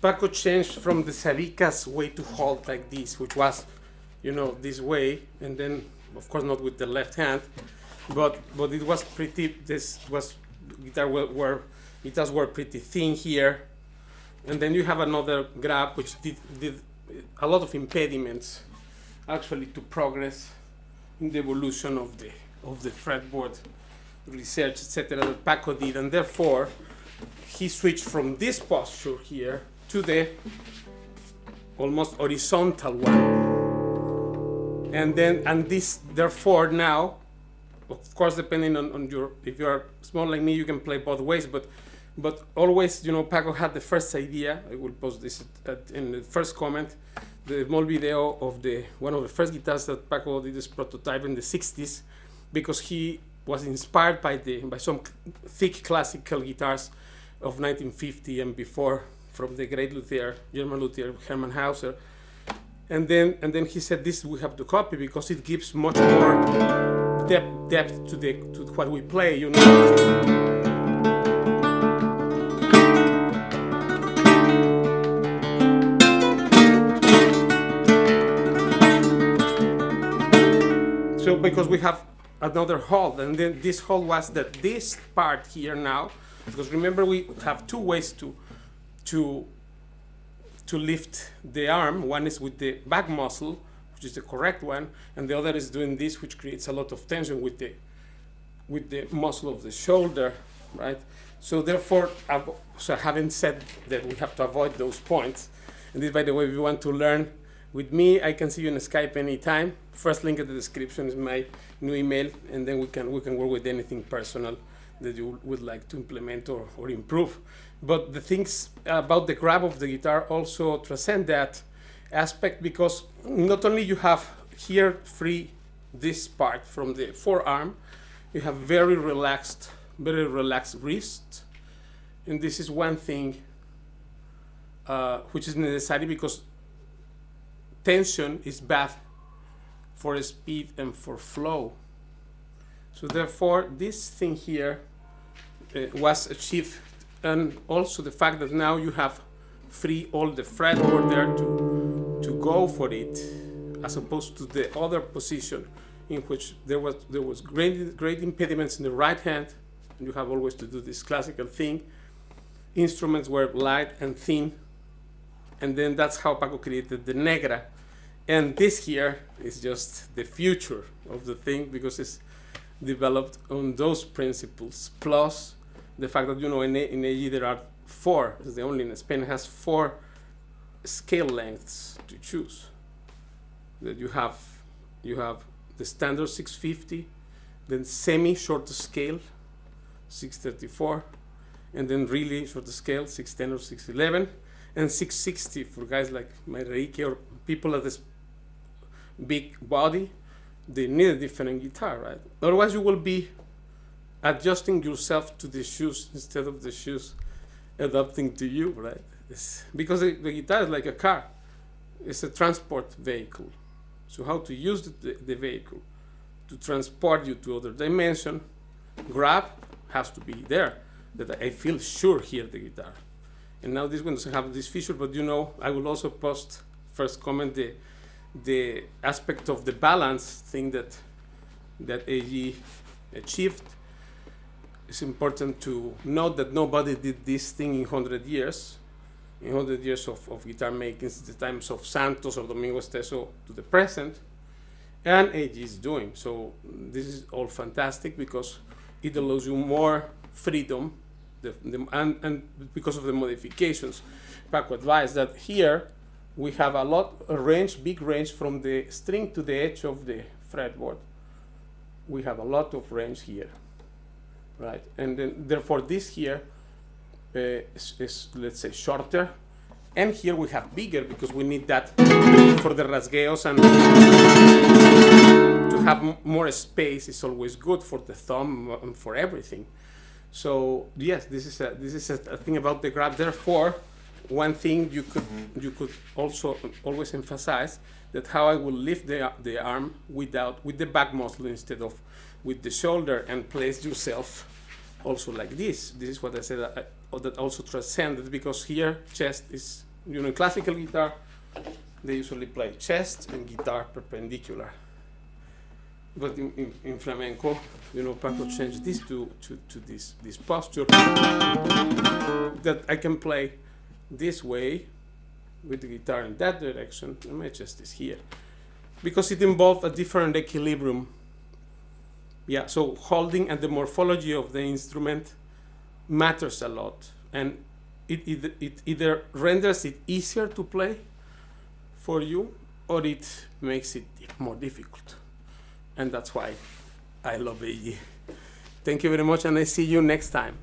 Paco changed from the Sabica's way to hold like this, which was, this way, and then, of course, not with the left hand, but it was pretty. This was guitars were pretty thin here, and then you have another grab which did a lot of impediments, actually, to progress in the evolution of the fretboard research, etc. that Paco did, and therefore he switched from this posture here to the almost horizontal one, and this therefore now, of course, depending on your, if you are small like me, you can play both ways, but always, Paco had the first idea. I will post this in the first comment, the small video of one of the first guitars that Paco did this prototype in the 60s, because he was inspired by some thick classical guitars of 1950 and before, from the great luthier, German luthier Hermann Hauser, and then he said, this we have to copy because it gives much more depth to what we play, So because we have another hold, and then this hold was that this part here now, because remember we have two ways to lift the arm. One is with the back muscle, which is the correct one, and the other is doing this, which creates a lot of tension with the muscle of the shoulder, right? So therefore, having said that, we have to avoid those points. And this, by the way, if you want to learn with me, I can see you in Skype anytime. First link in the description is my new email, and then we can work with anything personal that you would like to implement or improve. But the things about the grab of the guitar also transcend that aspect, because not only you have here free this part from the forearm, you have very relaxed wrist, and this is one thing which is necessary, because tension is bad for speed and for flow. So therefore, this thing here was achieved, and also the fact that now you have free all the fretboard there to go for it, as opposed to the other position in which there was great impediments in the right hand, and you have always to do this classical thing. Instruments were light and thin, and then that's how Paco created the Negra. And this here is just the future of the thing, because it's developed on those principles, plus the fact that, in AG there are four, it's the only in Spain, has 4 scale lengths to choose. That you have the standard 650, then semi-short scale 634, and then really short scale 610 or 611, and 660 for guys like my Reiki or people at this big body. They need a different guitar, right? Otherwise you will be adjusting yourself to the shoes instead of the shoes adapting to you, right? Because the guitar is like a car. It's a transport vehicle. So how to use the vehicle to transport you to other dimension, grab has to be there, that I feel sure hear the guitar. And now this one doesn't have this feature, but I will also post, first comment, the aspect of the balance thing that AG achieved. It's important to note that nobody did this thing in 100 years. In 100 years of guitar making, since the times of Santos or Domingo Esteso to the present, and AG is doing. So this is all fantastic, because it allows you more freedom, and because of the modifications. Paco advised that here we have big range from the string to the edge of the fretboard. We have a lot of range here, right? And then therefore this here is let's say shorter, and here we have bigger, because we need that for the rasgueos, and to have more space is always good for the thumb and for everything. So yes, this is a thing about the grab. Therefore, one thing you could also always emphasize, that how I will lift the arm with the back muscle instead of with the shoulder, and place yourself also like this. This is what I said that also transcended, because here chest is You know, classical guitar, they usually play chest and guitar perpendicular. But in flamenco, you know, Paco changed this to this posture that I can play this way with the guitar in that direction, and my chest is here. Because it involved a different equilibrium. Yeah, so holding and the morphology of the instrument matters a lot, and it either renders it easier to play for you, or it makes it more difficult. And that's why I love AG. Thank you very much, and I see you next time.